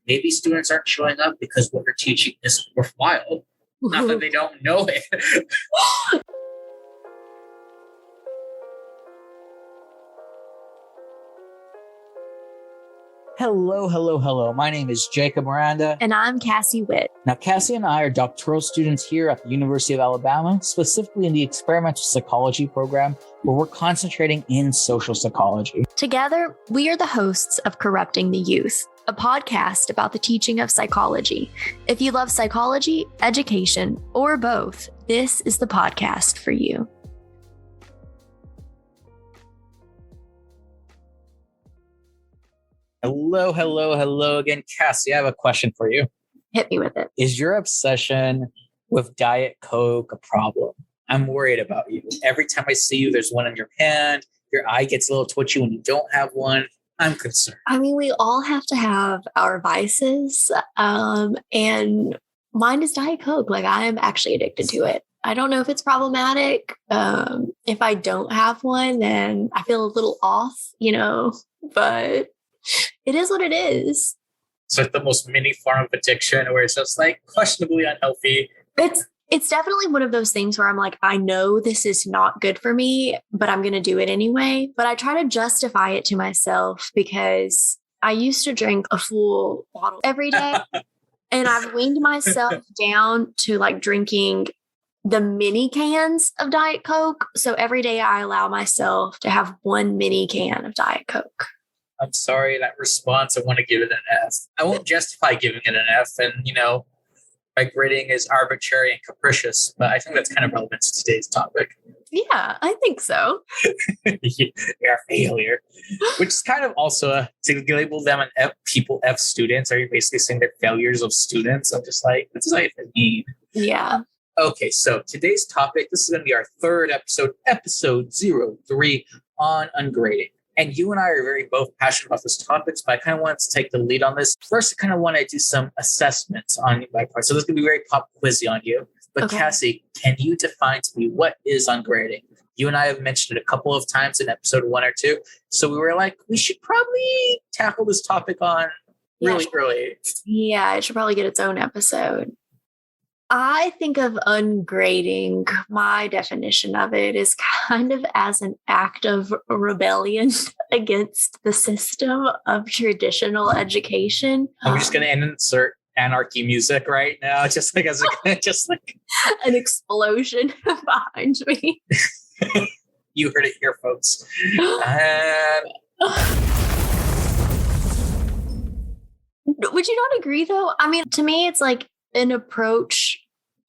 maybe students aren't showing up because what you're teaching isn't worthwhile. Not that they don't know it. Hello. My name is Jacob Miranda. And I'm Cassie Witt. Now, Cassie and I are doctoral students here at the University of Alabama, specifically in the experimental psychology program, where we're concentrating in social psychology. Together, we are the hosts of Corrupting the Youth, a podcast about the teaching of psychology. If you love psychology, education, or both, this is the podcast for you. Hello again, Cassie. I have a question for you. Hit me with it. Is your obsession with Diet Coke a problem? I'm worried about you. Every time I see you, there's one in your hand. Your eye gets a little twitchy when you don't have one. I'm concerned. I mean, we all have to have our vices, and mine is Diet Coke. Like, I am actually addicted to it. I don't know if it's problematic. If I don't have one, then I feel a little off, but it is what it is. So it's the most mini form of addiction where it's just like questionably unhealthy. It's definitely one of those things where I'm like, I know this is not good for me, but I'm going to do it anyway. But I try to justify it to myself because I used to drink a full bottle every day. And I've weaned myself down to like drinking the mini cans of Diet Coke. So every day I allow myself to have one mini can of Diet Coke. I'm sorry, that response, I want to give it an F. I won't justify giving it an F. And, my grading is arbitrary and capricious, but I think that's kind of relevant to today's topic. Yeah, I think so. You're a failure. Which is kind of also, to label them an F students, are you basically saying they're failures of students? I'm just like, what does that even mean? Yeah. Okay, so today's topic, this is going to be our third episode 03 on ungrading. And you and I are very both passionate about this topic, but I kind of wanted to take the lead on this. First, I kind of want to do some assessments on my part. So this is going to be very pop quizzy on you. But okay. Cassie, can you define to me what is ungrading? You and I have mentioned it a couple of times in episode 1 or 2. So we were like, we should probably tackle this topic on really early. Yeah, it should probably get its own episode. I think of ungrading, my definition of it is kind of as an act of rebellion against the system of traditional education. I'm just going to insert anarchy music right now, just like an explosion behind me. You heard it here, folks. Would you not agree, though? I mean, to me, it's like an approach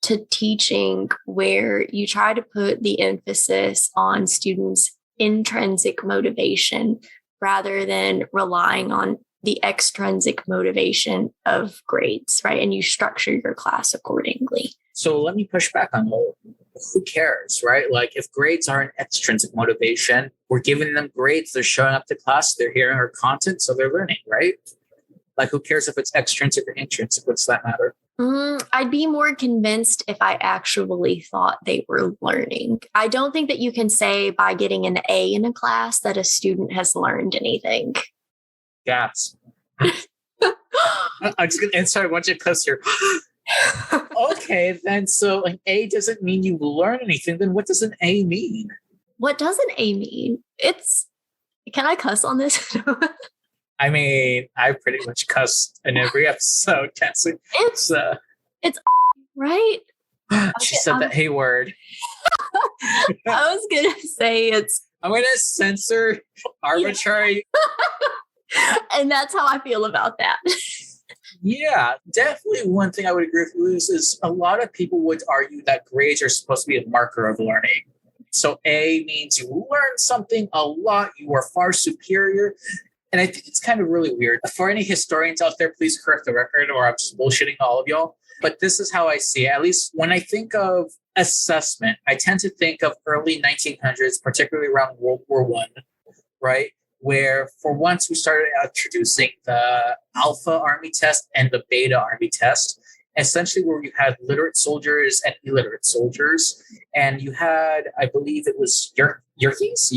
to teaching where you try to put the emphasis on students' intrinsic motivation rather than relying on the extrinsic motivation of grades, right? And you structure your class accordingly. So let me push back on that. Who cares, right? Like if grades are an extrinsic motivation, we're giving them grades, they're showing up to class, they're hearing our content, so they're learning, right? Like who cares if it's extrinsic or intrinsic? What's that matter? I'd be more convinced if I actually thought they were learning. I don't think that you can say by getting an A in a class that a student has learned anything. Gasp. I'm just going to insert a bunch of clips here. Okay, then so an A doesn't mean you learn anything. Then what does an A mean? What does an A mean? Can I cuss on this? I mean, I pretty much cussed in every episode, Cassie. It's right. She said the A word. I was going to say I'm going to censor arbitrary. And that's how I feel about that. Yeah, definitely one thing I would agree with you is a lot of people would argue that grades are supposed to be a marker of learning. So A means you learn something a lot, you are far superior. And I think it's kind of really weird. For any historians out there, please correct the record or I'm just bullshitting all of y'all. But this is how I see it. At least when I think of assessment, I tend to think of early 1900s, particularly around World War I, right? Where for once we started introducing the Alpha Army test and the Beta Army test, essentially where you had literate soldiers and illiterate soldiers. And you had, I believe it was Yerkes? Yerkes?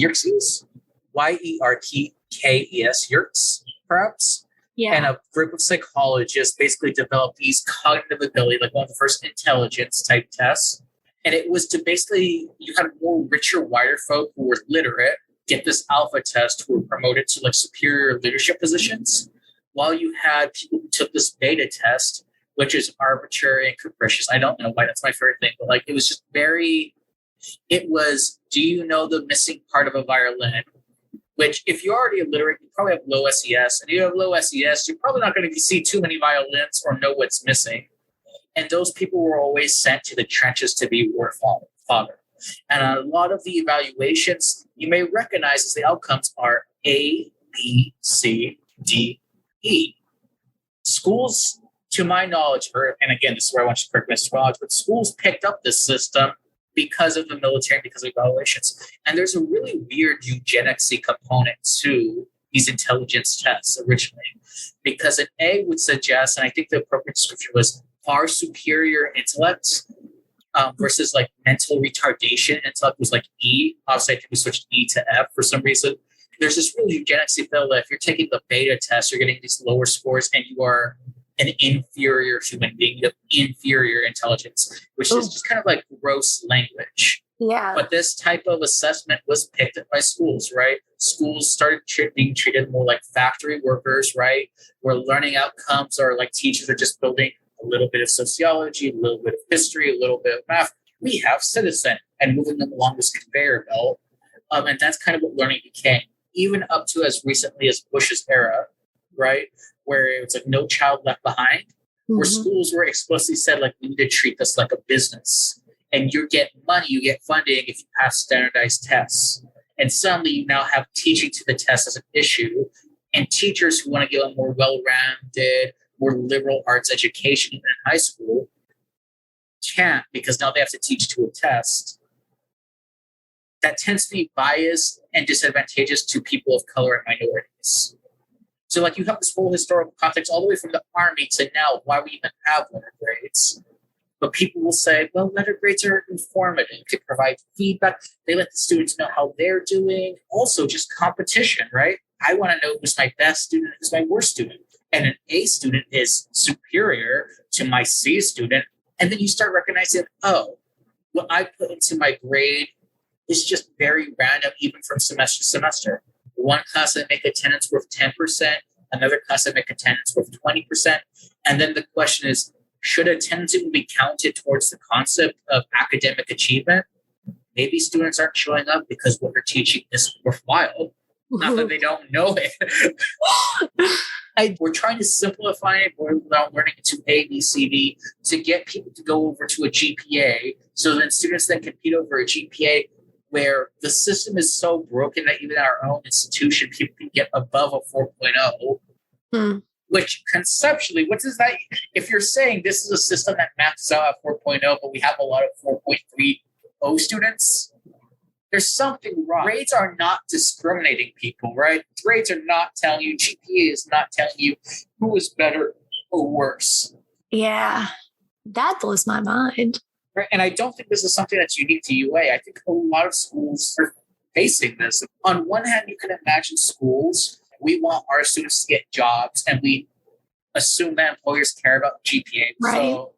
Yerkes, Yerks, perhaps. And a group of psychologists basically developed these cognitive ability, like one of the first intelligence type tests. And it was to basically, you had more richer, wider folk who were literate get this alpha test who were promoted to like superior leadership positions, while you had people who took this beta test, which is arbitrary and capricious. I don't know why that's my favorite thing, but like it was just it was, do you know the missing part of a violin? Which, if you're already illiterate, you probably have low SES. And if you have low SES, you're probably not going to see too many violins or know what's missing. And those people were always sent to the trenches to be war fodder. And a lot of the evaluations you may recognize as the outcomes are A, B, C, D, E. Schools, to my knowledge, and again, this is where I want you to correct Mr. Raj, but schools picked up this system because of the military, because of evaluations. And there's a really weird eugenics-y component to these intelligence tests originally, because an A would suggest, and I think the appropriate description was far superior intellect versus like mental retardation. Intellect was like E. Obviously, I think we switched E to F for some reason. There's this really eugenics-y feel that if you're taking the beta test, you're getting these lower scores and you are an inferior human being, you have inferior intelligence, which is just kind of like gross language. Yeah. But this type of assessment was picked up by schools, right? Schools started being treated more like factory workers, right? Where learning outcomes are like teachers are just building a little bit of sociology, a little bit of history, a little bit of math. We have citizen and moving them along this conveyor belt. And that's kind of what learning became, even up to as recently as Bush's era, right? Where it's like no child left behind, where schools were explicitly said, like, we need to treat this like a business. And you get money, you get funding if you pass standardized tests. And suddenly you now have teaching to the test as an issue. And teachers who want to give a more well-rounded, more liberal arts education in high school can't, because now they have to teach to a test. That tends to be biased and disadvantageous to people of color and minorities. So like you have this whole historical context all the way from the army to now, why we even have letter grades. But people will say, well, letter grades are informative. They provide feedback. They let the students know how they're doing. Also just competition, right? I want to know who's my best student, who's my worst student. And an A student is superior to my C student. And then you start recognizing, oh, what I put into my grade is just very random, even from semester to semester. One class I make attendance worth 10%, another class I make attendance worth 20%. And then the question is, should attendance even be counted towards the concept of academic achievement? Maybe students aren't showing up because what you're teaching is worthwhile. Not that they don't know it. We're trying to simplify it without learning it to A, B, C, D to get people to go over to a GPA. So then students then compete over a GPA where the system is so broken that even our own institution, people can get above a 4.0, which conceptually, what does that, if you're saying this is a system that maxes out at 4.0, but we have a lot of 4.30 students, there's something wrong. Grades are not discriminating people, right? Grades are not telling you, GPA is not telling you who is better or worse. Yeah, that blows my mind. Right? And I don't think this is something that's unique to UA. I think a lot of schools are facing this. On one hand, you can imagine schools, we want our students to get jobs and we assume that employers care about GPA. Right. So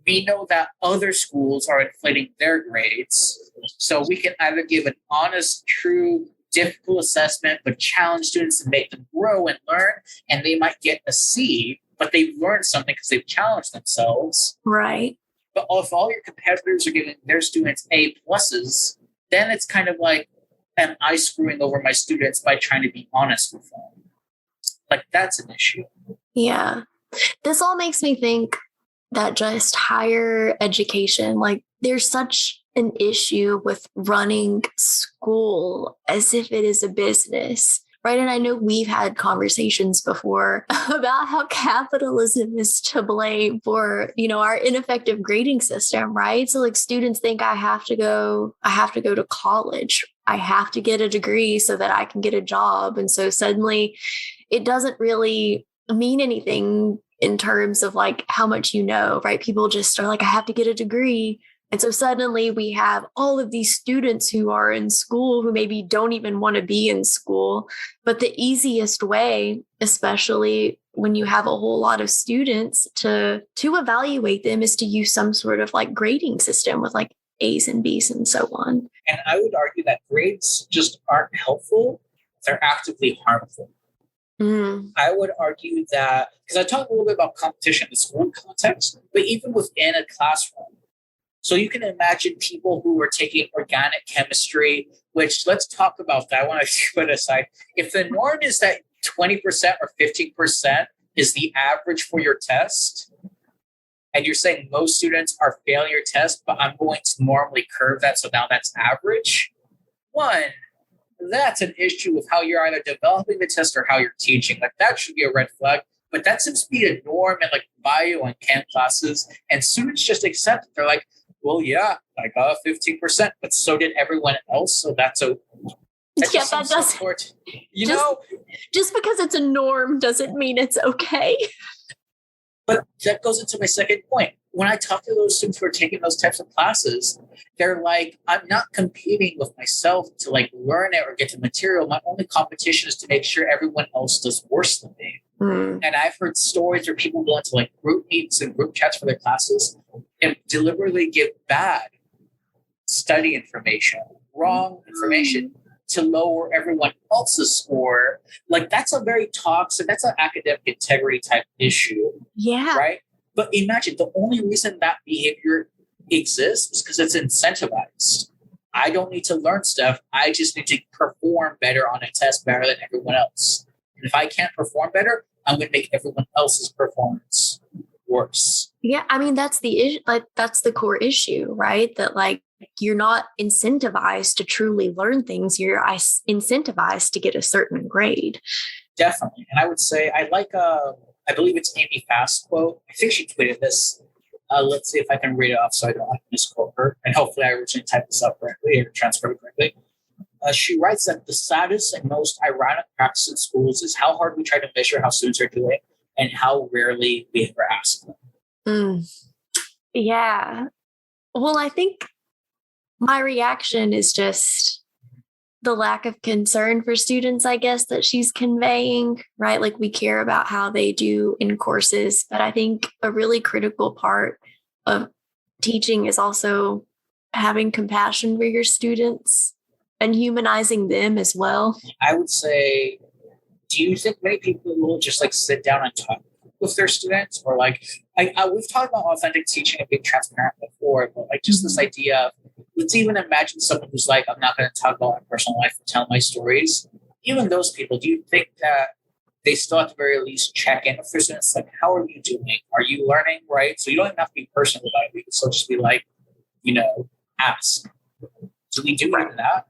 we know that other schools are inflating their grades. So we can either give an honest, true, difficult assessment, but challenge students and make them grow and learn, and they might get a C, but they've learned something because they've challenged themselves. Right. But if all your competitors are giving their students A pluses, then it's kind of like, am I screwing over my students by trying to be honest with them? Like, that's an issue. Yeah. This all makes me think that just higher education, like there's such an issue with running school as if it is a business. Right. And I know we've had conversations before about how capitalism is to blame for, our ineffective grading system. Right. So like students think I have to go to college. I have to get a degree so that I can get a job. And so suddenly it doesn't really mean anything in terms of like how much right? People just are like, I have to get a degree And so suddenly we have all of these students who are in school who maybe don't even want to be in school. But the easiest way, especially when you have a whole lot of students to evaluate them, is to use some sort of like grading system with like A's and B's and so on. And I would argue that grades just aren't helpful. They're actively harmful. I would argue that, because I talked a little bit about competition in the school context, but even within a classroom. So you can imagine people who are taking organic chemistry, which let's talk about that. I want to put aside. If the norm is that 20% or 15% is the average for your test, and you're saying most students are failing your test, but I'm going to normally curve that, so now that's average. One, that's an issue with how you're either developing the test or how you're teaching. Like that should be a red flag. But that seems to be a norm in like bio and chem classes. And students just accept it. They're like, well, yeah, I got 15%, but so did everyone else. So that's a that does. Just because it's a norm doesn't mean it's okay. But that goes into my second point. When I talk to those students who are taking those types of classes, they're like, I'm not competing with myself to like learn it or get the material. My only competition is to make sure everyone else does worse than me. And I've heard stories where people go into like group meets and group chats for their classes and deliberately give bad study information, wrong information to lower everyone else's score. Like that's a very toxic, that's an academic integrity type issue. Yeah. Right? But imagine the only reason that behavior exists is because it's incentivized. I don't need to learn stuff. I just need to perform better on a test better than everyone else. And if I can't perform better, I'm going to make everyone else's performance worse. Yeah, I mean that's the core issue, right? That like you're not incentivized to truly learn things. You're incentivized to get a certain grade. Definitely, and I would say I like I believe it's Amy Fast quote. I think she tweeted this. Let's see if I can read it off so I don't have to misquote her. And hopefully I originally typed this up correctly or transcribed it correctly. She writes that the saddest and most ironic practice in schools is how hard we try to measure how students are doing and how rarely we ever ask them. Yeah. Well, I think my reaction is just the lack of concern for students, I guess, that she's conveying, right? Like we care about how they do in courses, but I think a really critical part of teaching is also having compassion for your students and humanizing them as well. I would say, do you think many people will just like sit down and talk with their students? Or like, we've talked about authentic teaching and being transparent before, but like just this idea of, let's even imagine someone who's like, I'm not going to talk about my personal life and tell my stories. Even those people, do you think that they still at the very least check in with their students? Like, how are you doing? Are you learning? Right? So you don't even have to be personal about it. You can still just be like, ask. Do we do that?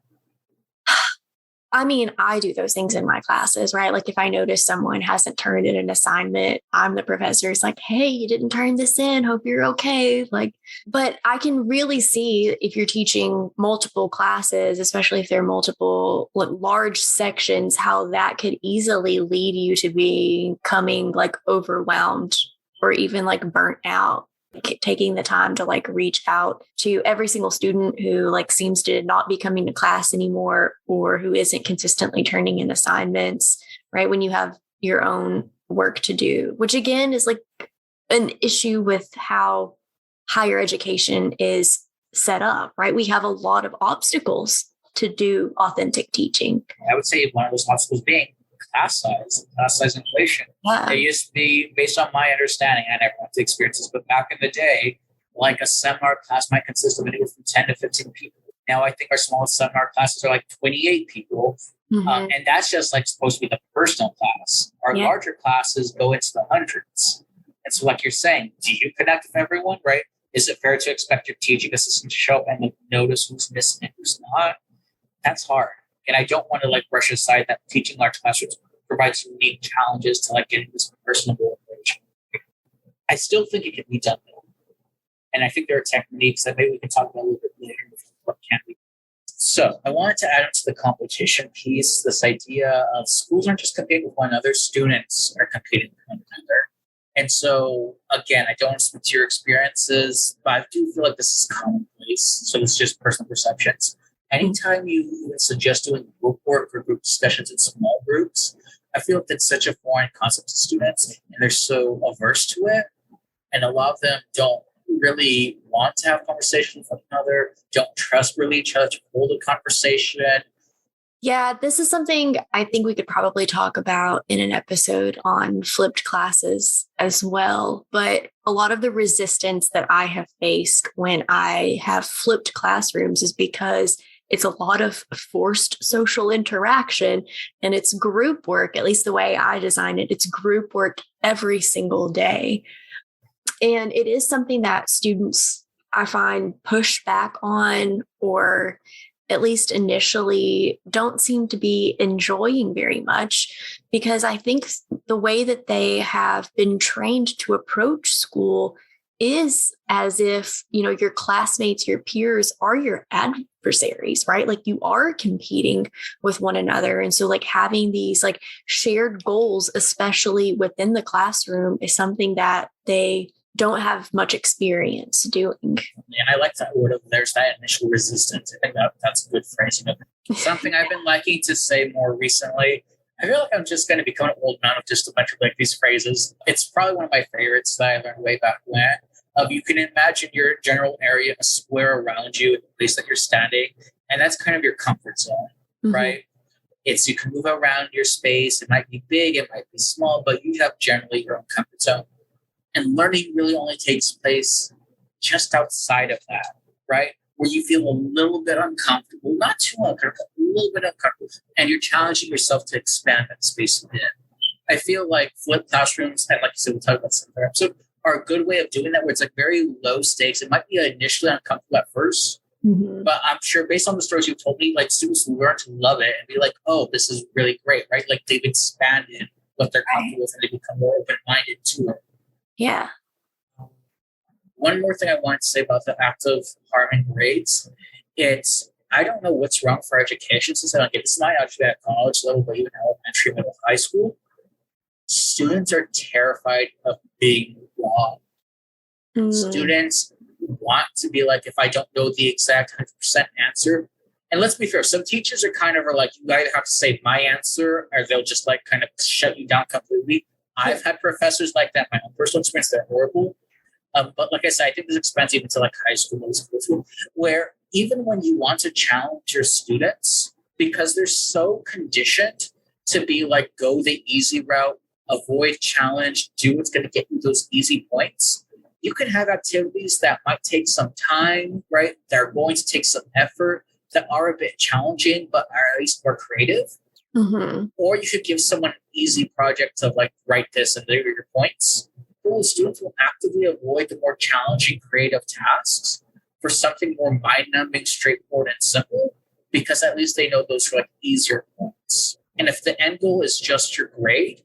I mean, I do those things in my classes, right? Like if I notice someone hasn't turned in an assignment, I'm the professor's like, hey, you didn't turn this in. Hope you're okay. Like, but I can really see if you're teaching multiple classes, especially if they're multiple large sections, how that could easily lead you to becoming like overwhelmed or even like burnt out. Taking the time to like reach out to every single student who like seems to not be coming to class anymore or who isn't consistently turning in assignments, right? When you have your own work to do, which again is like an issue with how higher education is set up, right? We have a lot of obstacles to do authentic teaching. I would say one of those obstacles being class size inflation. Yeah. It used to be, based on my understanding, I never had to experience this, but back in the day, like a seminar class might consist of anywhere from 10 to 15 people. Now I think our smallest seminar classes are like 28 people. And that's just like supposed to be the personal class. Our larger classes go into the hundreds. And so like you're saying, do you connect with everyone, right? Is it fair to expect your teaching assistant to show up and notice who's missing and who's not? That's hard. And I don't want to like brush aside that teaching large classrooms provides unique challenges to like getting this personable approach. I still think it can be done though. And I think there are techniques that maybe we can talk about a little bit later. What can be? So I wanted to add into the competition piece this idea of schools aren't just competing with one another, students are competing with one another. And so again, I don't want to speak to your experiences, but I do feel like this is commonplace least, so it's just personal perceptions. Anytime you suggest doing group work or group discussions in small groups, I feel like that's such a foreign concept to students, and they're so averse to it. And a lot of them don't really want to have conversations with one another, don't trust really each other to hold a conversation. Yeah, this is something I think we could probably talk about in an episode on flipped classes as well. But a lot of the resistance that I have faced when I have flipped classrooms is because it's a lot of forced social interaction and it's group work, at least the way I design it. It's group work every single day. And it is something that students, I find, push back on, or at least initially don't seem to be enjoying very much, because I think the way that they have been trained to approach school is as if, your classmates, your peers are your adversaries, right? Like you are competing with one another. And so like having these like shared goals, especially within the classroom, is something that they don't have much experience doing. And I like that word of there's that initial resistance. I think that's a good phrasing of it. Something I've been liking to say more recently. I feel like I'm just going to become an old man of just a bunch of like these phrases. It's probably one of my favorites that I learned way back when. You can imagine your general area, a square around you, the place that you're standing, and that's kind of your comfort zone, right? It's you can move around your space. It might be big, it might be small, but you have generally your own comfort zone. And learning really only takes place just outside of that, right? Where you feel a little bit uncomfortable, not too uncomfortable, a little bit uncomfortable, and you're challenging yourself to expand that space within. I feel like flipped classrooms, and like you said, we'll talk about some other episode, are a good way of doing that, where it's like very low stakes. It might be initially uncomfortable at first, but I'm sure based on the stories you've told me, like students learn to love it and be like, oh, this is really great, right? Like they've expanded what they're comfortable with and they become more open-minded to it. Yeah. One more thing I wanted to say about the act of harming grades, I don't know what's wrong for education since I don't get this, not actually at college level, but even elementary, middle, high school. Students are terrified of being wrong. Students want to be like, if I don't know the exact 100% answer, and let's be fair, some teachers are like, you either have to say my answer or they'll just like kind of shut you down completely. I've had professors like that, my own personal experience, they're horrible. But like I said, I think this expands even to like high school, middle school, where even when you want to challenge your students, because they're so conditioned to be like, go the easy route, avoid challenge, do what's going to get you those easy points. You can have activities that might take some time, right? They're going to take some effort, that are a bit challenging, but are at least more creative. Or you could give someone an easy project to like write this and there are your points. Well, students will actively avoid the more challenging creative tasks for something more mind-numbing, straightforward, and simple, because at least they know those are like easier points. And if the end goal is just your grade,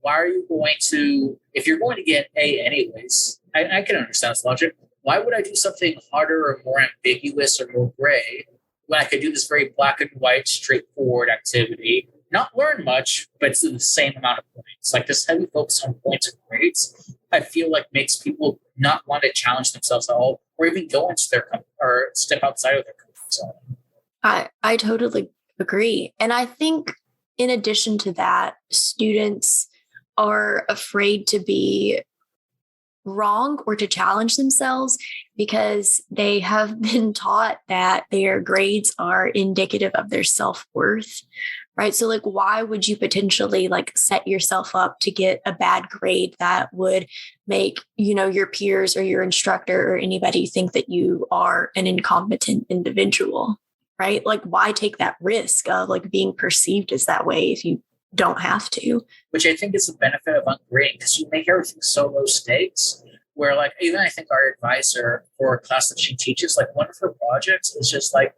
why are you going to, if you're going to get an A anyways, I can understand this logic. Why would I do something harder or more ambiguous or more gray when I could do this very black and white, straightforward activity, not learn much, but it's the same amount of points? Like this heavy focus on points and grades, I feel like makes people not want to challenge themselves at all, or even go into their or step outside of their comfort zone. I totally agree. And I think in addition to that, students are afraid to be wrong or to challenge themselves because they have been taught that their grades are indicative of their self-worth, right? So like, why would you potentially like set yourself up to get a bad grade that would make, your peers or your instructor or anybody think that you are an incompetent individual, right? Like, why take that risk of like being perceived as that way if you don't have to? Which I think is the benefit of ungrading, because you make everything so low stakes, where like even I think our advisor for a class that she teaches, like one of her projects is just like,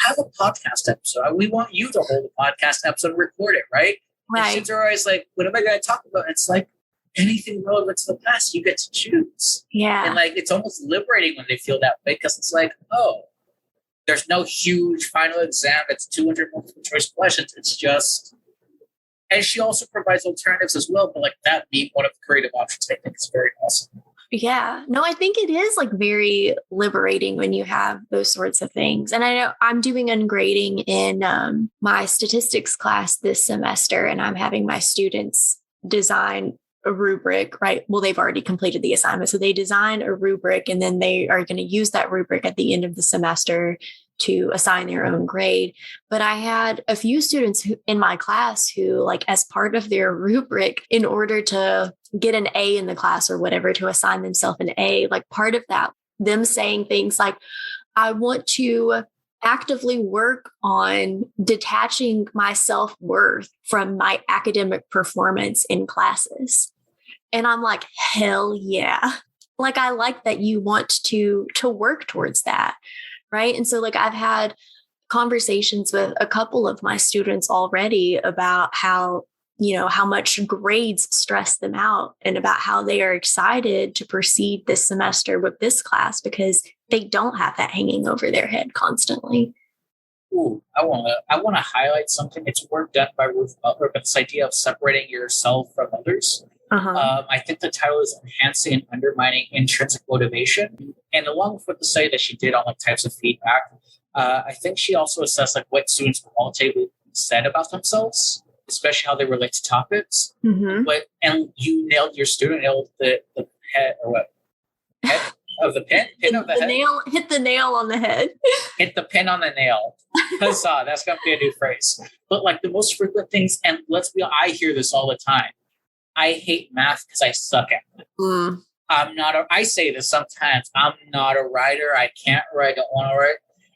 have a podcast episode. We want you to hold a podcast episode and record it, right? And she's always like, what am I going to talk about? It's like anything relevant to the past, you get to choose. Yeah. And like, it's almost liberating when they feel that way, because it's like, oh, there's no huge final exam. It's 200 multiple choice questions. It's just, and she also provides alternatives as well. But like that being one of the creative options, I think is very awesome. Yeah. No, I think it is like very liberating when you have those sorts of things. And I know I'm doing ungrading in my statistics class this semester, and I'm having my students design a rubric, right? Well, they've already completed the assignment. So they design a rubric, and then they are going to use that rubric at the end of the semester to assign their own grade. But I had a few students in my class who, like, as part of their rubric, in order to get an A in the class or whatever, to assign themselves an A, like part of that, them saying things like, I want to actively work on detaching my self-worth from my academic performance in classes. And I'm like, hell yeah. Like, I like that you want to work towards that. Right. And so, like, I've had conversations with a couple of my students already about how, how much grades stress them out, and about how they are excited to proceed this semester with this class because they don't have that hanging over their head constantly. Ooh, I want to highlight something. It's work done by Ruth Butler, but this idea of separating yourself from others. I think the title is Enhancing and Undermining Intrinsic Motivation. And along with what the study that she did on like types of feedback, I think she also assessed like what students qualitatively said about themselves, especially how they relate to topics. And you nailed the head, or what? Head of the pin? Pin of the head? Hit the nail on the head. Hit the pin on the nail. Huzzah, that's going to be a new phrase. But like the most frequent things, and I hear this all the time. I hate math because I suck at it. I say this sometimes. I'm not a writer. I can't write. I don't want to write.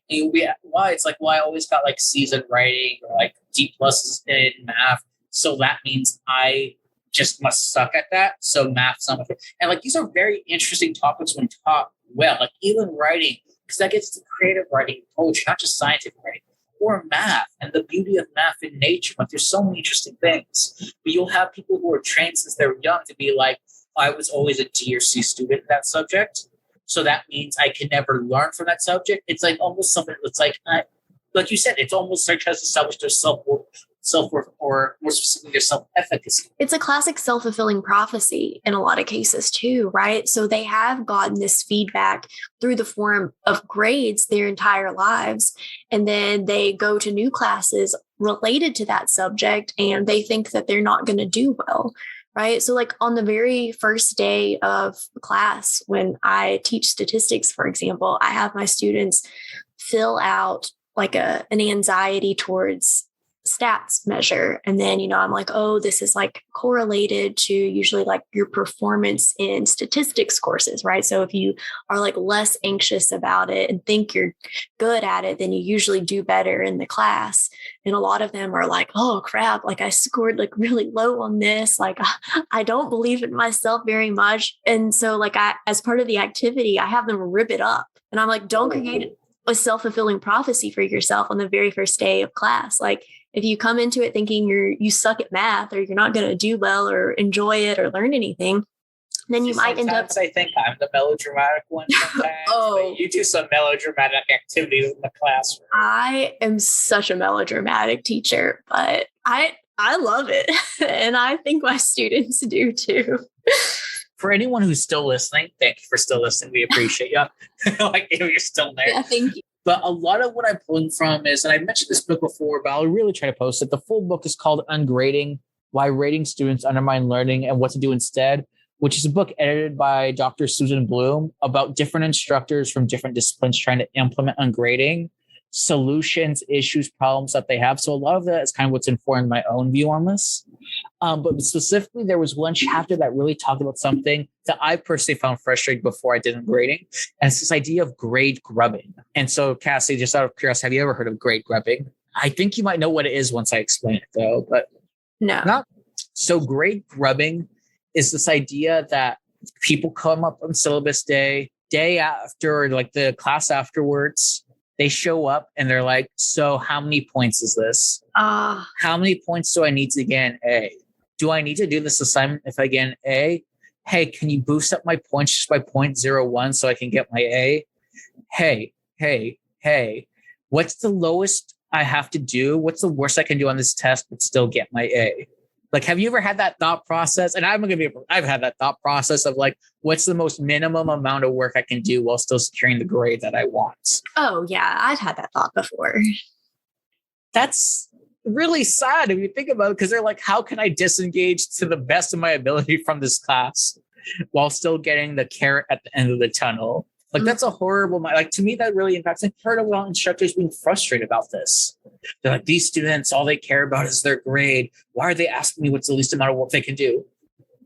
And you'll be, why? It's like, well, I always got like C's in writing or like D pluses in math. So that means I just must suck at that. So math's not my thing. And like, these are very interesting topics when taught well, like even writing, because that gets to creative writing, poetry, not just scientific writing, or math and the beauty of math in nature. Like, there's so many interesting things. But you'll have people who are trained since they're young to be like, I was always a D or C student in that subject. So that means I can never learn from that subject. It's like almost something that's like you said, it's almost like trying to establish their self-worth, or more specifically, their self-efficacy. It's a classic self-fulfilling prophecy in a lot of cases too, right? So they have gotten this feedback through the form of grades their entire lives. And then they go to new classes related to that subject, and they think that they're not going to do well. Right. So like on the very first day of class, when I teach statistics, for example, I have my students fill out like an anxiety towards stats measure. And then, I'm like, oh, this is like correlated to usually like your performance in statistics courses, right? So if you are like less anxious about it and think you're good at it, then you usually do better in the class. And a lot of them are like, oh crap, like I scored like really low on this. Like I don't believe in myself very much. And so like as part of the activity, I have them rip it up. And I'm like, don't create a self-fulfilling prophecy for yourself on the very first day of class. Like if you come into it thinking you suck at math, or you're not going to do well or enjoy it or learn anything, then you might end up. I think I'm the melodramatic one sometimes. But you do some melodramatic activities in the classroom. I am such a melodramatic teacher, but I love it. And I think my students do too. For anyone who's still listening, thank you for still listening. We appreciate you. Like, you're still there. Yeah, thank you. But a lot of what I'm pulling from is, and I mentioned this book before, but I'll really try to post it. The full book is called Ungrading: Why Rating Students Undermine Learning and What to Do Instead, which is a book edited by Dr. Susan Bloom about different instructors from different disciplines trying to implement ungrading, solutions, issues, problems that they have. So a lot of that is kind of what's informed my own view on this. But specifically, there was one chapter that really talked about something that I personally found frustrating before I did ungrading. And it's this idea of grade grubbing. And so, Cassie, just out of curiosity, have you ever heard of grade grubbing? I think you might know what it is once I explain it, though. But no. So grade grubbing is this idea that people come up on syllabus day after, or like the class afterwards. They show up and they're like, so how many points is this? How many points do I need to get an A? Do I need to do this assignment if I get an A? Hey, can you boost up my points just by 0.01 so I can get my A? Hey, what's the lowest I have to do? What's the worst I can do on this test but still get my A? Like, have you ever had that thought process? And I've had that thought process of like, what's the most minimum amount of work I can do while still securing the grade that I want? Oh, yeah. I've had that thought before. That's really sad if you think about it, because they're like, how can I disengage to the best of my ability from this class while still getting the carrot at the end of the tunnel? Like, that's a horrible, like, to me, that really impacts. I've heard a lot of instructors being frustrated about this. They're like, these students, all they care about is their grade. Why are they asking me what's the least amount of work they can do?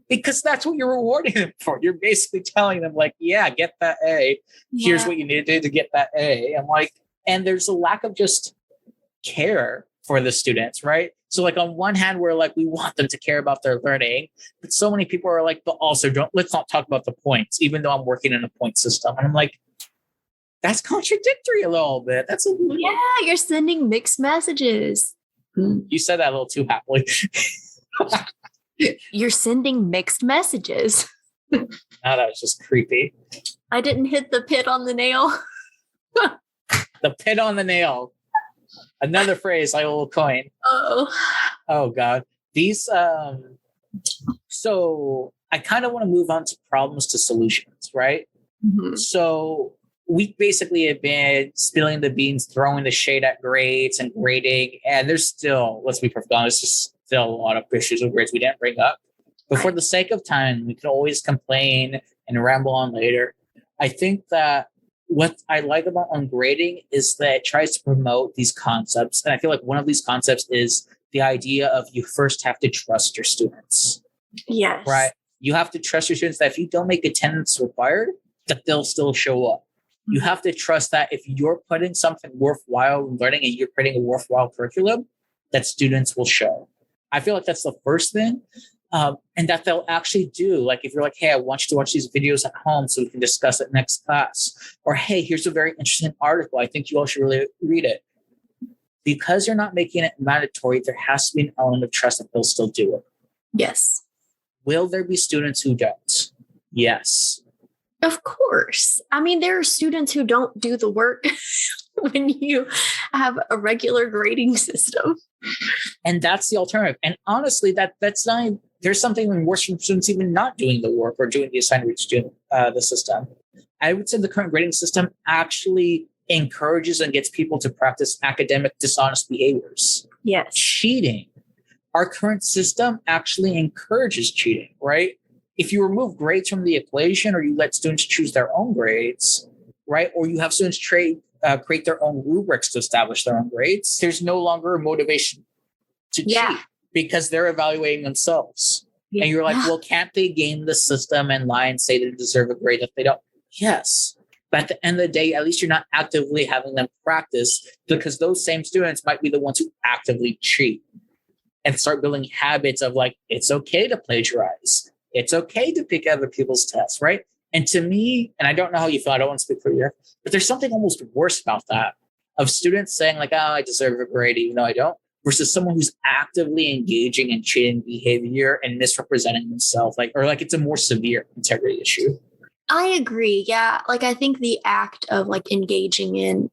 Because that's what you're rewarding them for. You're basically telling them, like, yeah, get that A. Here's what you need to do to get that A. I'm like, and there's a lack of just care for the students, right? So like on one hand, we're like, we want them to care about their learning, but so many people are like, but also let's not talk about the points, even though I'm working in a point system. And I'm like, that's contradictory a little bit. Yeah, you're sending mixed messages. You said that a little too happily. You're sending mixed messages. No, that was just creepy. I didn't hit the pit on the nail. The pit on the nail. Another phrase I will coin. Oh God. These so I kind of want to move on to problems to solutions, right? Mm-hmm. So we basically have been spilling the beans, throwing the shade at grades and grading, and there's still, let's be perfectly honest, there's still a lot of issues with grades we didn't bring up. But for the sake of time, we can always complain and ramble on later. I think that what I like about Ungrading is that it tries to promote these concepts. And I feel like one of these concepts is the idea of you first have to trust your students. Yes. Right? You have to trust your students that if you don't make attendance required, that they'll still show up. Mm-hmm. You have to trust that if you're putting something worthwhile in learning and you're creating a worthwhile curriculum, that students will show. I feel like that's the first thing. And that they'll actually do. Like if you're like, hey, I want you to watch these videos at home so we can discuss it next class. Or, hey, here's a very interesting article. I think you all should really read it. Because you're not making it mandatory, there has to be an element of trust that they'll still do it. Yes. Will there be students who don't? Yes. Of course. I mean, there are students who don't do the work when you have a regular grading system. And that's the alternative. And honestly, that's not, there's something even worse from students even not doing the work or doing the assignment to the system. I would say the current grading system actually encourages and gets people to practice academic dishonest behaviors. Yes. Cheating. Our current system actually encourages cheating, right? If you remove grades from the equation or you let students choose their own grades, right? Or you have students create their own rubrics to establish their own grades, there's no longer a motivation to cheat because they're evaluating themselves. Yeah. And you're like, well, can't they game the system and lie and say they deserve a grade if they don't? Yes. But at the end of the day, at least you're not actively having them practice, because those same students might be the ones who actively cheat and start building habits of like, it's okay to plagiarize. It's okay to pick other people's tests, right? And to me, and I don't know how you feel, I don't want to speak for you, but there's something almost worse about that, of students saying like, oh, I deserve a grade even though I don't, versus someone who's actively engaging in cheating behavior and misrepresenting themselves, like, or like it's a more severe integrity issue. I agree. Yeah. Like I think the act of like engaging in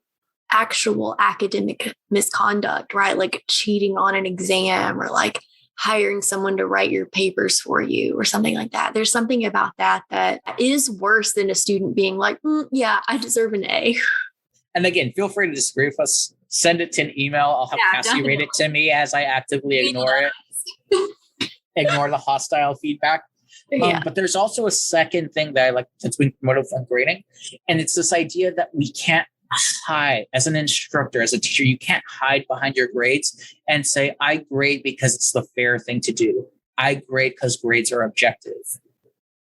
actual academic misconduct, right? Like cheating on an exam or like hiring someone to write your papers for you or something like that. There's something about that is worse than a student being like, yeah, I deserve an A. And again, feel free to disagree with us. Send it to an email. I'll have Cassie read it to me as I actively ignore it. Ignore the hostile feedback. But there's also a second thing that I like that's been promoted from grading. And it's this idea that we can't hide as an instructor, as a teacher, you can't hide behind your grades and say, I grade because it's the fair thing to do. I grade because grades are objective.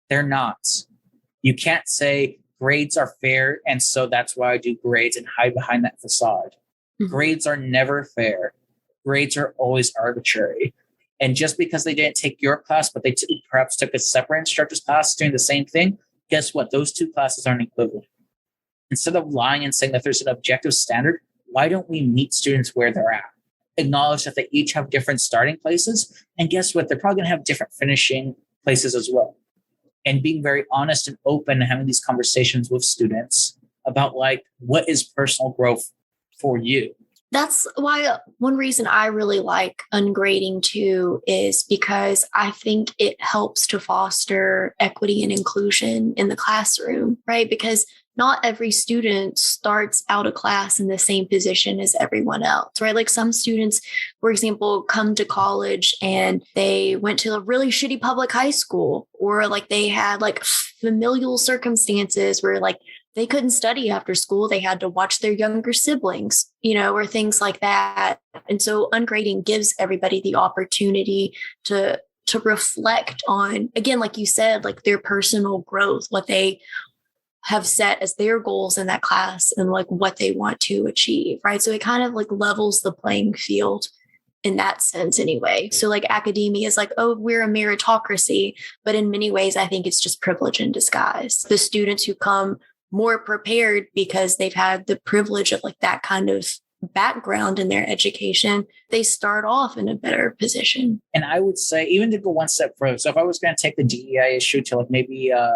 They're not. You can't say grades are fair and so that's why I do grades and hide behind that facade. Mm-hmm. Grades are never fair. Grades are always arbitrary. And just because they didn't take your class, but they perhaps took a separate instructor's class doing the same thing, guess what? Those two classes aren't equivalent. Instead of lying and saying that there's an objective standard, why don't we meet students where they're at? Acknowledge that they each have different starting places. And guess what? They're probably going to have different finishing places as well. And being very honest and open and having these conversations with students about like, what is personal growth for you? That's why one reason I really like ungrading too is because I think it helps to foster equity and inclusion in the classroom, right? Because not every student starts out of class in the same position as everyone else, right? Like some students, for example, come to college and they went to a really shitty public high school, or like they had like familial circumstances where like they couldn't study after school. They had to watch their younger siblings, or things like that. And so ungrading gives everybody the opportunity to reflect on, again, like you said, like their personal growth, what they have set as their goals in that class and like what they want to achieve, right? So it kind of like levels the playing field in that sense anyway. So like academia is like, oh, we're a meritocracy, but in many ways, I think it's just privilege in disguise. The students who come more prepared because they've had the privilege of like that kind of background in their education, they start off in a better position. And I would say, even to go one step further, so if I was going to take the DEI issue to like maybe a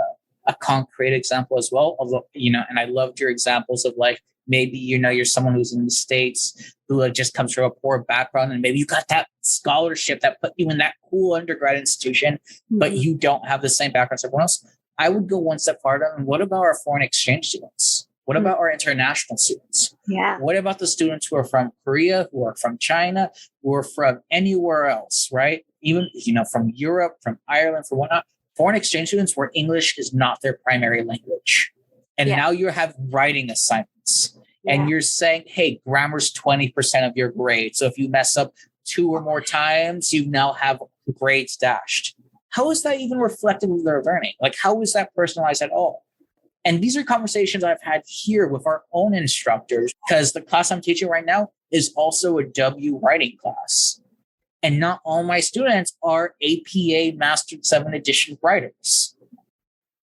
concrete example as well, although, and I loved your examples of like, maybe, you're someone who's in the States who like just comes from a poor background, and maybe you got that scholarship that put you in that cool undergrad institution, but you don't have the same background as everyone else. I would go one step farther. And what about our foreign exchange students? What about our international students? Yeah. What about the students who are from Korea, who are from China, who are from anywhere else, right? Even, from Europe, from Ireland, from whatnot. Foreign exchange students where English is not their primary language. And now you have writing assignments. And you're saying, hey, grammar's 20% of your grade. So if you mess up 2 or more times, you now have grades dashed. How is that even reflective of their learning? Like, how is that personalized at all? And these are conversations I've had here with our own instructors, because the class I'm teaching right now is also a W writing class. And not all my students are APA Mastered 7 Edition writers.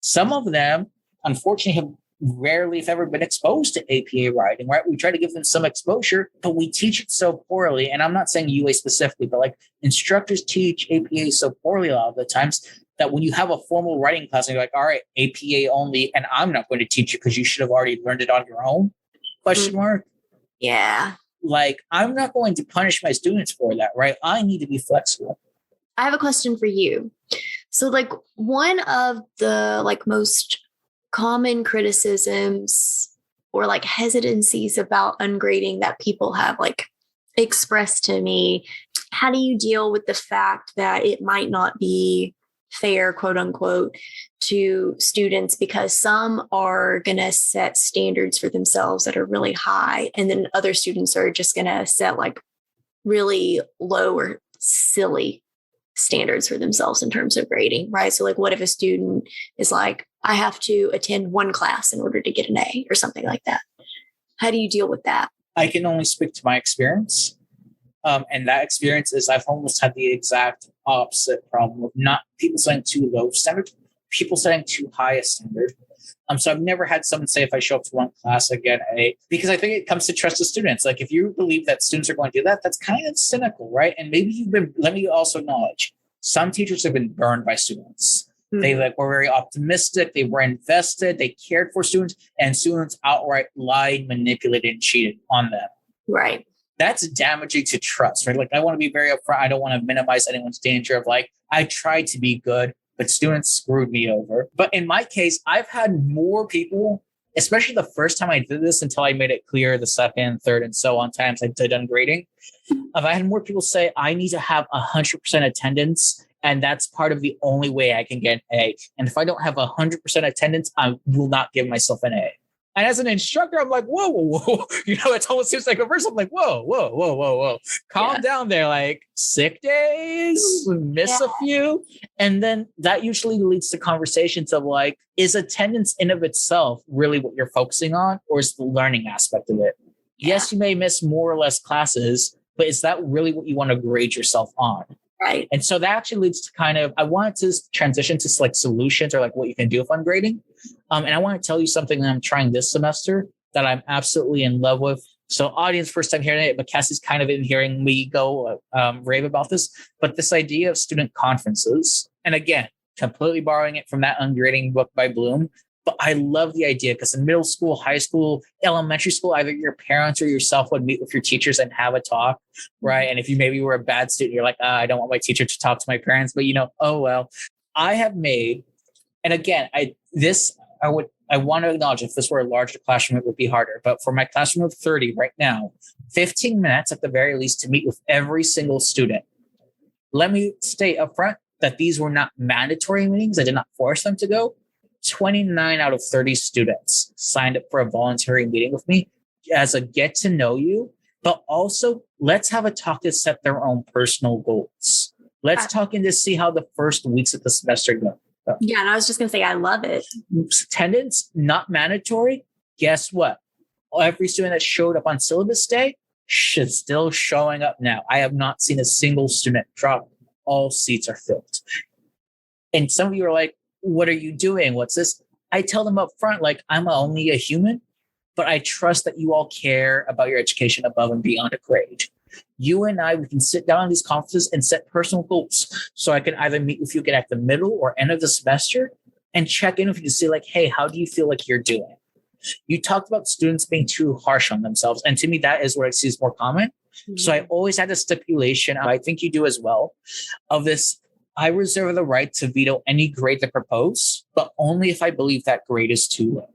Some of them, unfortunately, have rarely, if ever, been exposed to APA writing, right? We try to give them some exposure, but we teach it so poorly. And I'm not saying UA specifically, but like instructors teach APA so poorly a lot of the times that when you have a formal writing class and you're like, all right, APA only, and I'm not going to teach you because you should have already learned it on your own, question mark. Yeah. Like, I'm not going to punish my students for that, right? I need to be flexible. I have a question for you. So like one of the like most common criticisms or like hesitancies about ungrading that people have like expressed to me, how do you deal with the fact that it might not be fair, quote unquote, to students because some are going to set standards for themselves that are really high, and then other students are just going to set like really low or silly standards for themselves in terms of grading, right? So like, what if a student is like, I have to attend one class in order to get an A or something like that? How do you deal with that? I can only speak to my experience. And that experience is I've almost had the exact opposite problem of not people setting too low standard, people setting too high a standard. So I've never had someone say, if I show up to one class, I get an A, because I think it comes to trust the students. Like, if you believe that students are going to do that, that's kind of cynical, right? And maybe let me also acknowledge, some teachers have been burned by students. Mm-hmm. They were very optimistic. They were invested. They cared for students, and students outright lied, manipulated, and cheated on them. Right. That's damaging to trust, right? Like, I want to be very upfront. I don't want to minimize anyone's danger of like, I tried to be good, but students screwed me over. But in my case, I've had more people, especially the first time I did this until I made it clear the second, third, and so on times I did ungrading. I've had more people say, I need to have 100% attendance, and that's part of the only way I can get an A. And if I don't have 100% attendance, I will not give myself an A. And as an instructor, I'm like, whoa. It almost seems like a verse. I'm like, whoa. Calm down there. Like, sick days, miss a few. And then that usually leads to conversations of like, is attendance in of itself really what you're focusing on? Or is the learning aspect of it? Yeah. Yes, you may miss more or less classes, but is that really what you want to grade yourself on? Right. And so that actually leads to I wanted to transition to like solutions or like what you can do with ungrading. And I want to tell you something that I'm trying this semester that I'm absolutely in love with. So audience, first time hearing it, but Cassie's kind of in hearing me go rave about this. But this idea of student conferences, and again, completely borrowing it from that Ungrading book by Bloom, But I love the idea because in middle school, high school, elementary school, either your parents or yourself would meet with your teachers and have a talk, right? And if you maybe were a bad student, you're like, I don't want my teacher to talk to my parents, but oh well. I have made, and again, I want to acknowledge if this were a larger classroom, it would be harder. But for my classroom of 30 right now, 15 minutes at the very least to meet with every single student. Let me state up front that these were not mandatory meetings. I did not force them to go. 29 out of 30 students signed up for a voluntary meeting with me as a get to know you, but also let's have a talk to set their own personal goals. Let's talk in to see how the first weeks of the semester go. Yeah, and I was just going to say, I love it. Attendance, not mandatory. Guess what? Every student that showed up on syllabus day should still showing up now. I have not seen a single student drop. All seats are filled. And some of you are like, what are you doing? What's this? I tell them up front, like, I'm only a human, but I trust that you all care about your education above and beyond a grade. You and I, we can sit down in these conferences and set personal goals. So I can either meet with you again at the middle or end of the semester and check in with you to see like, hey, how do you feel like you're doing? You talked about students being too harsh on themselves. And to me, that is what I see is more common. Mm-hmm. So I always had a stipulation, I think you do as well, of this. I reserve the right to veto any grade they propose, but only if I believe that grade is too low.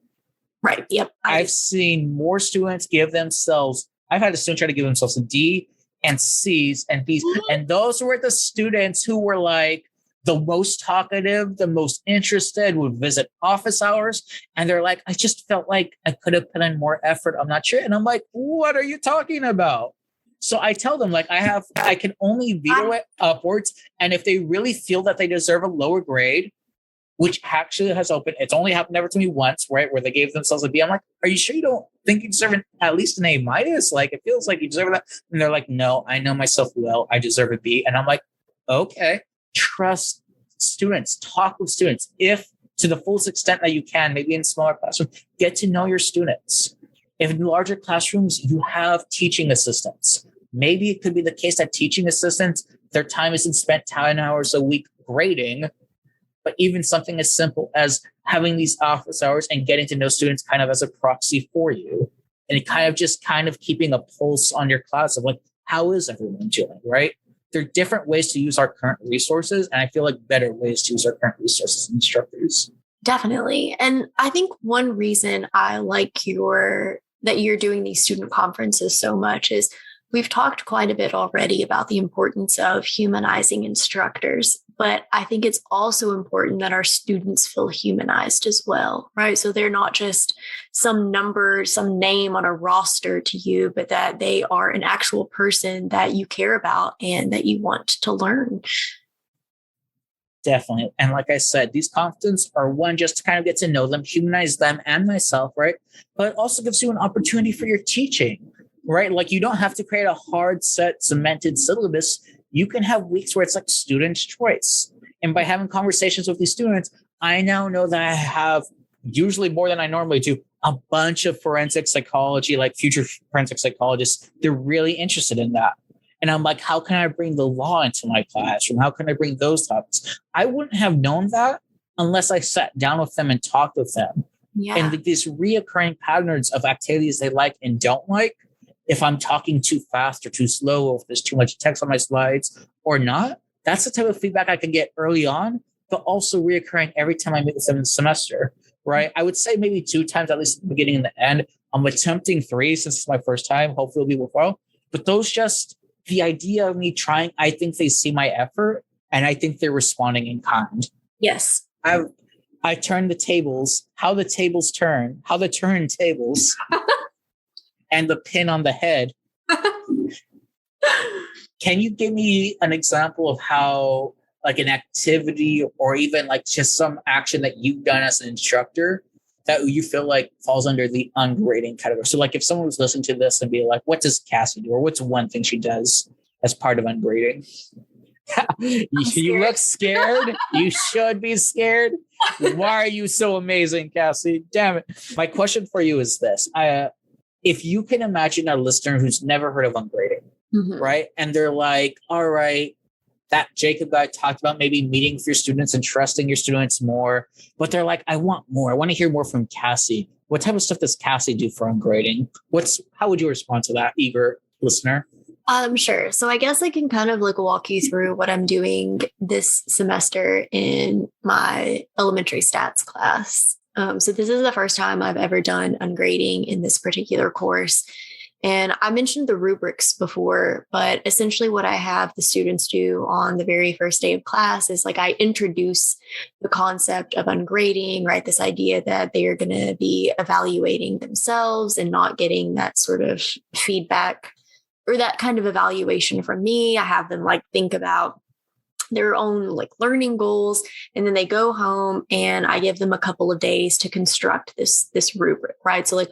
Right. Yep. I've seen more students give themselves, I've had a student try to give themselves a D and C's and B's. And those were the students who were like the most talkative, the most interested, would visit office hours. And they're like, I just felt like I could have put in more effort. I'm not sure. And I'm like, what are you talking about? So I tell them, like, I can only veto it upwards. And if they really feel that they deserve a lower grade, which actually has opened, it's only happened never to me once, right? Where they gave themselves a B. I'm like, are you sure you don't think you deserve at least an A minus? Like, it feels like you deserve that. And they're like, no, I know myself well. I deserve a B. And I'm like, okay, trust students, talk with students. If to the fullest extent that you can, maybe in smaller classrooms, get to know your students. If in larger classrooms, you have teaching assistants. Maybe it could be the case that teaching assistants, their time isn't spent 10 hours a week grading, but even something as simple as having these office hours and getting to know students kind of as a proxy for you. And kind of keeping a pulse on your class of like, how is everyone doing, right? There are different ways to use our current resources. And I feel like better ways to use our current resources as instructors. Definitely. And I think one reason I like that you're doing these student conferences so much is we've talked quite a bit already about the importance of humanizing instructors, but I think it's also important that our students feel humanized as well, right? So they're not just some number, some name on a roster to you, but that they are an actual person that you care about and that you want to learn. Definitely. And like I said, these conferences are one, just to kind of get to know them, humanize them and myself, right? But it also gives you an opportunity for your teaching, right? Like you don't have to create a hard set cemented syllabus. You can have weeks where it's like student's choice. And by having conversations with these students, I now know that I have usually more than I normally do, a bunch of forensic psychology, like future forensic psychologists. They're really interested in that. And I'm like, how can I bring the law into my classroom? How can I bring those topics? I wouldn't have known that unless I sat down with them and talked with them. Yeah. And these reoccurring patterns of activities they like and don't like, if I'm talking too fast or too slow, or if there's too much text on my slides or not, that's the type of feedback I can get early on, but also reoccurring every time I meet with them in the semester, right? I would say maybe 2 times, at least at the beginning and the end. I'm attempting 3 since it's my first time. Hopefully it'll be worthwhile. But those just... the idea of me trying, I think they see my effort and I think they're responding in kind. Yes. I turn the tables, how the tables turn, how the turntables and the pin on the head. Can you give me an example of how like an activity or even like just some action that you've done as an instructor that you feel like falls under the ungrading category? So like if someone was listening to this and be like, what does Cassie do? Or what's one thing she does as part of ungrading? You look scared. You should be scared. Why are you so amazing, Cassie? Damn it. My question for you is this. If you can imagine a listener who's never heard of ungrading, right? And they're like, all right, that Jacob guy talked about, maybe meeting with your students and trusting your students more, but they're like, I want more. I want to hear more from Cassie. What type of stuff does Cassie do for ungrading? How would you respond to that, eager listener? Sure. So I guess I can kind of like walk you through what I'm doing this semester in my elementary stats class. So this is the first time I've ever done ungrading in this particular course. And I mentioned the rubrics before, but essentially what I have the students do on the very first day of class is like I introduce the concept of ungrading, right? This idea that they are going to be evaluating themselves and not getting that sort of feedback or that kind of evaluation from me. I have them like think about their own like learning goals, and then they go home and I give them a couple of days to construct this rubric, right? So like,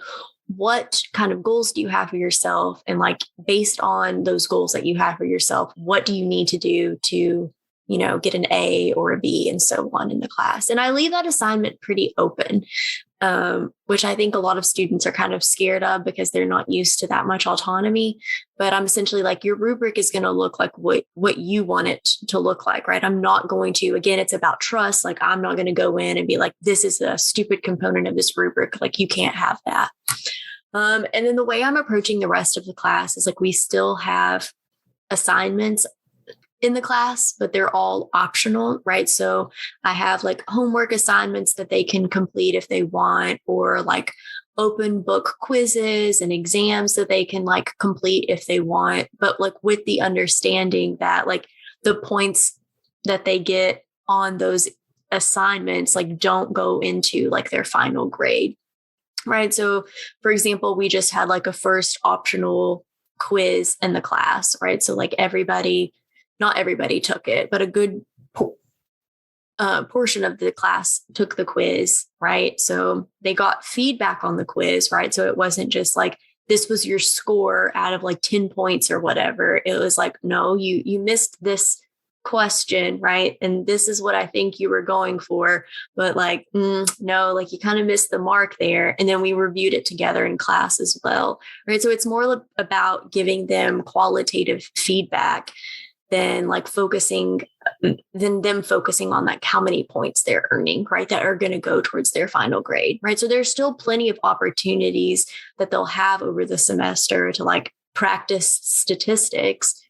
what kind of goals do you have for yourself? And like, based on those goals that you have for yourself, what do you need to do to, get an A or a B and so on in the class? And I leave that assignment pretty open, which I think a lot of students are kind of scared of because they're not used to that much autonomy. But I'm essentially like, your rubric is going to look like what you want it to look like, right? I'm not going to, again, it's about trust. Like, I'm not going to go in and be like, this is a stupid component of this rubric. Like, you can't have that. And then the way I'm approaching the rest of the class is like, we still have assignments in the class, but they're all optional, right? So I have like homework assignments that they can complete if they want, or like open book quizzes and exams that they can like complete if they want, but like with the understanding that like the points that they get on those assignments like don't go into like their final grade. Right. So, for example, we just had like a first optional quiz in the class, right? So like not everybody took it, but a good portion of the class took the quiz, right? So they got feedback on the quiz, right? So it wasn't just like, this was your score out of like 10 points or whatever. It was like, no, you missed this question, right? And this is what I think you were going for, but like, no, like you kind of missed the mark there. And then we reviewed it together in class as well, right? So it's more about giving them qualitative feedback than them focusing on like how many points they're earning, right? That are going to go towards their final grade, right? So there's still plenty of opportunities that they'll have over the semester to like practice statistics,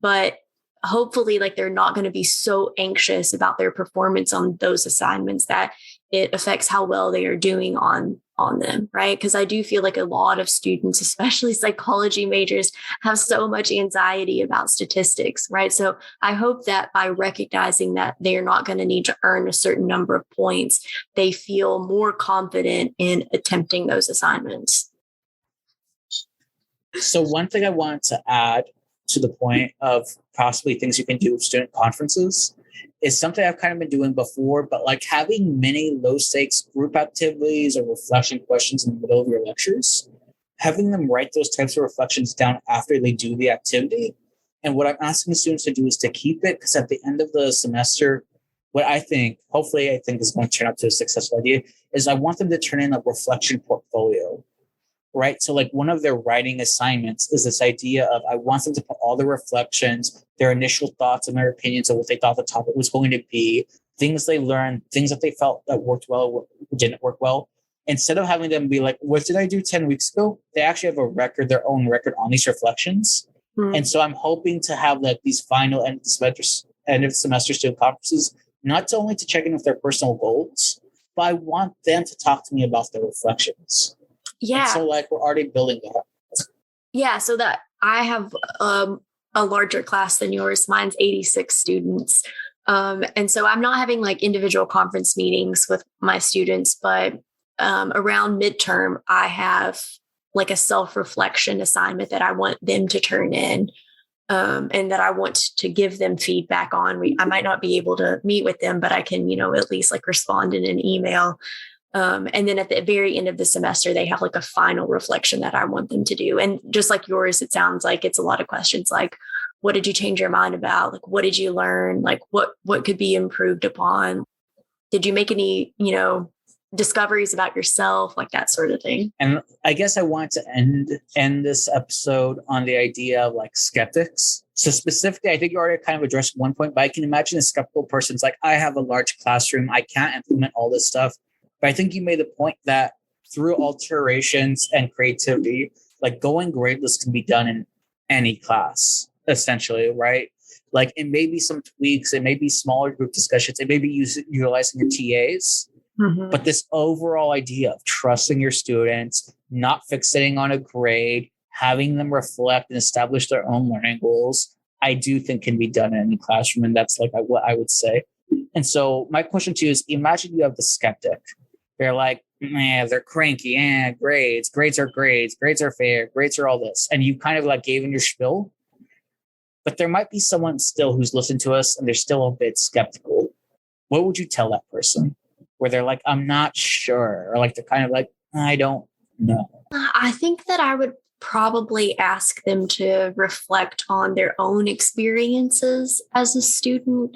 but hopefully like they're not going to be so anxious about their performance on those assignments that it affects how well they are doing on them, right? Because I do feel like a lot of students, especially psychology majors, have so much anxiety about statistics, right? So I hope that by recognizing that they're not going to need to earn a certain number of points, they feel more confident in attempting those assignments. So one thing I wanted to add to the point of possibly things you can do with student conferences is something I've kind of been doing before, but like having many low stakes group activities or reflection questions in the middle of your lectures, having them write those types of reflections down after they do the activity. And what I'm asking students to do is to keep it, because at the end of the semester, what I think is going to turn out to a successful idea is I want them to turn in a reflection portfolio. Right. So like one of their writing assignments is this idea of I want them to put all the reflections, their initial thoughts and their opinions of what they thought the topic was going to be, things they learned, things that they felt that worked well or didn't work well. Instead of having them be like, what did I do 10 weeks ago? They actually have their own record on these reflections. Mm-hmm. And so I'm hoping to have like these final end of semester student conferences, not only to check in with their personal goals, but I want them to talk to me about their reflections. Yeah. And so like we're already building that. Yeah. So that I have a larger class than yours. Mine's 86 students. And so I'm not having like individual conference meetings with my students, but around midterm, I have like a self-reflection assignment that I want them to turn in. And that I want to give them feedback on. I might not be able to meet with them, but I can, at least like respond in an email. And then at the very end of the semester, they have like a final reflection that I want them to do. And just like yours, it sounds like it's a lot of questions like, what did you change your mind about? Like, what did you learn? Like, what could be improved upon? Did you make any, discoveries about yourself, like that sort of thing. And I guess I want to end this episode on the idea of like skeptics. So specifically, I think you already kind of addressed one point, but I can imagine a skeptical person's like, I have a large classroom, I can't implement all this stuff. But I think you made the point that through alterations and creativity, like going gradeless can be done in any class, essentially, right? Like it may be some tweaks, it may be smaller group discussions, it may be utilizing your TAs. Mm-hmm. But this overall idea of trusting your students, not fixating on a grade, having them reflect and establish their own learning goals, I do think can be done in any classroom. And that's like what I would say. And so my question to you is, imagine you have the skeptic. They're like, man, they're cranky. Grades are grades. Grades are fair. Grades are all this. And you kind of like gave in your spiel. But there might be someone still who's listened to us and they're still a bit skeptical. What would you tell that person? Where they're like, I'm not sure. Or like, they're kind of like, I don't know. I think that I would probably ask them to reflect on their own experiences as a student.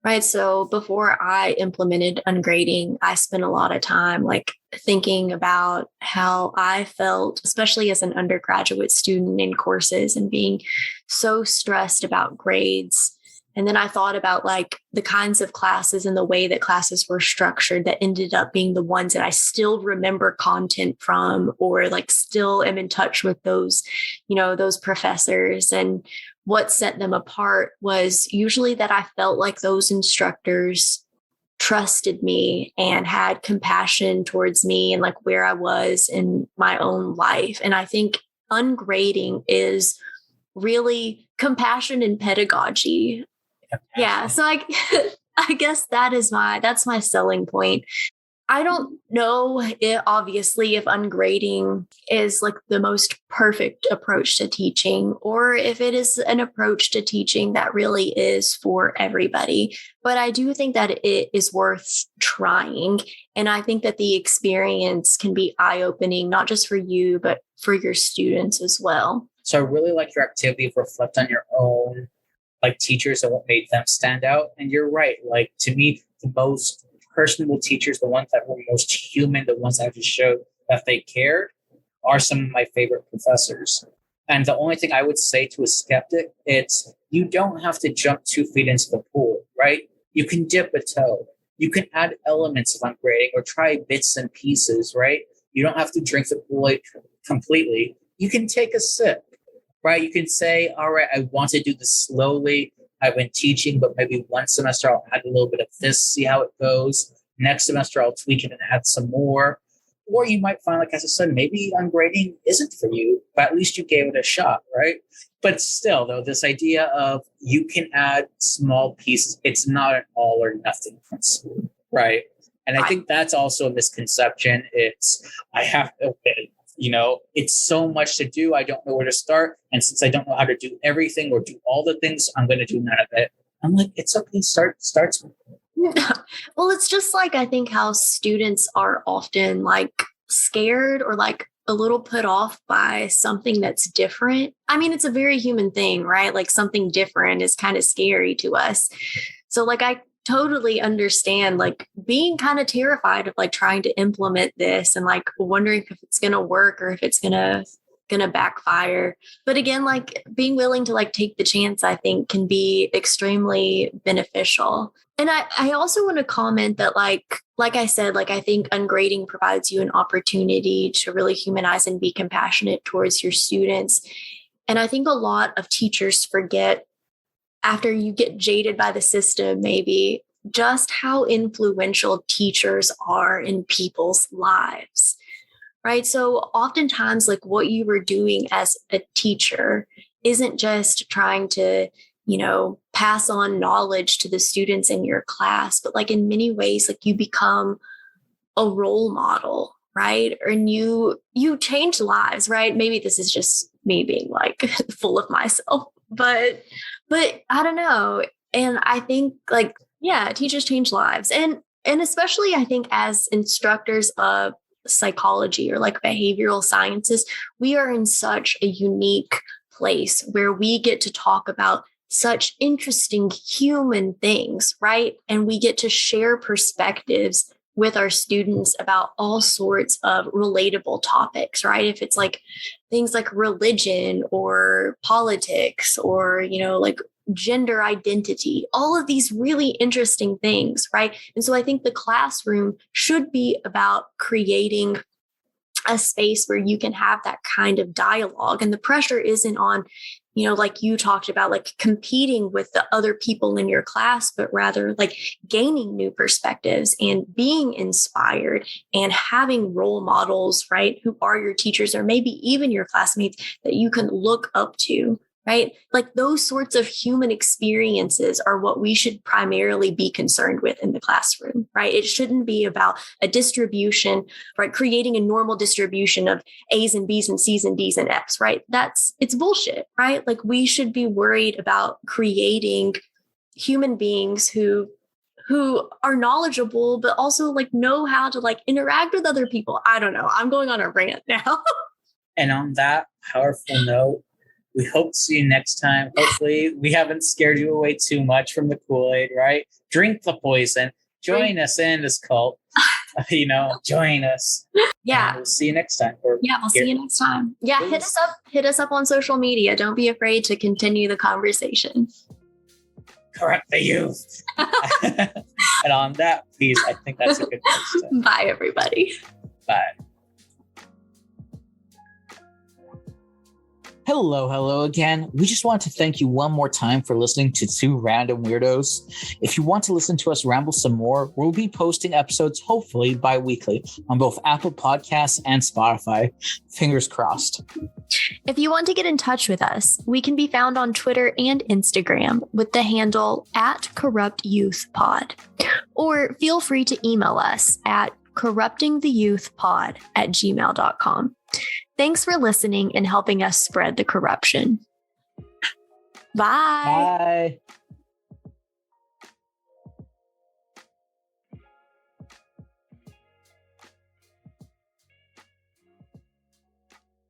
Right. So before I implemented ungrading, I spent a lot of time like thinking about how I felt, especially as an undergraduate student in courses and being so stressed about grades. And then I thought about like the kinds of classes and the way that classes were structured that ended up being the ones that I still remember content from, or like still am in touch with those, those professors. And what set them apart was usually that I felt like those instructors trusted me and had compassion towards me and like where I was in my own life. And I think ungrading is really compassion and pedagogy. Yeah. So I guess that's my selling point. I don't know obviously if ungrading is like the most perfect approach to teaching, or if it is an approach to teaching that really is for everybody. But I do think that it is worth trying. And I think that the experience can be eye-opening, not just for you, but for your students as well. So I really like your activity of reflect on your own like teachers and what made them stand out. And you're right. Like to me, the most personable teachers, the ones that were most human, the ones that just showed that they cared, are some of my favorite professors. And the only thing I would say to a skeptic, it's you don't have to jump 2 feet into the pool, right? You can dip a toe. You can add elements of ungrading or try bits and pieces, right? You don't have to drink the Kool-Aid completely. You can take a sip, right? You can say, all right, I want to do this slowly. I've been teaching, but maybe one semester I'll add a little bit of this, see how it goes. Next semester I'll tweak it and add some more. Or you might find, like as I said, maybe ungrading isn't for you, but at least you gave it a shot, right? But still, though, this idea of you can add small pieces, it's not an all or nothing principle, right? And I think that's also a misconception. It's, I have to, it's so much to do. I don't know where to start. And since I don't know how to do everything or do all the things, I'm going to do none of it. I'm like, it's okay. Start. Well, it's just like, I think how students are often like scared or like a little put off by something that's different. I mean, it's a very human thing, right? Like something different is kind of scary to us. So like, I totally understand like being kind of terrified of like trying to implement this and like wondering if it's going to work or if it's going to backfire. But again, like being willing to like take the chance, I think can be extremely beneficial. And I also want to comment that like I said, like I think ungrading provides you an opportunity to really humanize and be compassionate towards your students. And I think a lot of teachers forget, after you get jaded by the system, maybe just how influential teachers are in people's lives, right? So oftentimes, like what you were doing as a teacher isn't just trying to, pass on knowledge to the students in your class, but like in many ways, like you become a role model, right? And you change lives, right? Maybe this is just me being like full of myself, but I don't know. And I think like, yeah, teachers change lives. And especially I think as instructors of psychology or like behavioral sciences, we are in such a unique place where we get to talk about such interesting human things, right? And we get to share perspectives with our students about all sorts of relatable topics, right? If it's like things like religion or politics or, like gender identity, all of these really interesting things, right? And so I think the classroom should be about creating a space where you can have that kind of dialogue. And the pressure isn't on, like you talked about, like competing with the other people in your class, but rather like gaining new perspectives and being inspired and having role models, right? Who are your teachers or maybe even your classmates that you can look up to. Right? Like those sorts of human experiences are what we should primarily be concerned with in the classroom, right? It shouldn't be about a distribution, right? Creating a normal distribution of A's and B's and C's and D's and F's, right? It's bullshit, right? Like we should be worried about creating human beings who are knowledgeable, but also like know how to like interact with other people. I don't know. I'm going on a rant now. And on that powerful note, we hope to see you next time. Hopefully, we haven't scared you away too much from the Kool-Aid, right? Drink the poison. Join us in this cult. Join us. Yeah. And we'll see you next time. We'll see you next time. Yeah, please. Hit us up on social media. Don't be afraid to continue the conversation. Correct the youth. And on that, please, I think that's a good place to. Bye, everybody. Bye. Hello again. We just want to thank you one more time for listening to Two Random Weirdos. If you want to listen to us ramble some more, we'll be posting episodes hopefully bi-weekly on both Apple Podcasts and Spotify. Fingers crossed. If you want to get in touch with us, we can be found on Twitter and Instagram with the handle @CorruptYouthPod. Or feel free to email us at corruptingtheyouthpod@gmail.com. Thanks for listening and helping us spread the corruption. Bye. Bye.